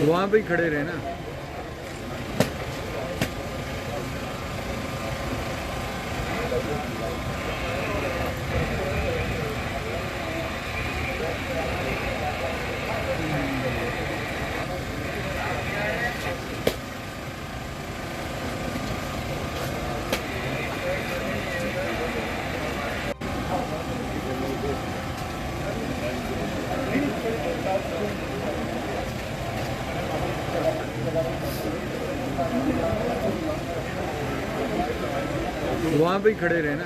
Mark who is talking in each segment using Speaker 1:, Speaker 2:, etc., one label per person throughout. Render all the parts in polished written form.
Speaker 1: वहाँ पे ही खड़े रहे ना। वहाँ पे ही खड़े रहे ना।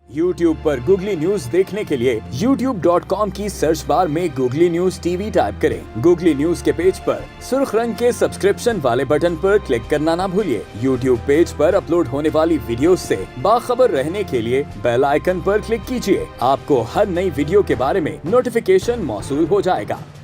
Speaker 2: YouTube पर गूगली न्यूज देखने के लिए youtube.com की सर्च बार में गूगली न्यूज टीवी टाइप करें। गूगली न्यूज के पेज पर सुर्ख रंग के सब्सक्रिप्शन वाले बटन पर क्लिक करना ना भूलिए। YouTube पेज पर अपलोड होने वाली वीडियोस से बाखबर रहने के लिए बेल आइकन पर क्लिक कीजिए। आपको हर नई वीडियो के बारे में नोटिफिकेशन मौसूल हो जाएगा।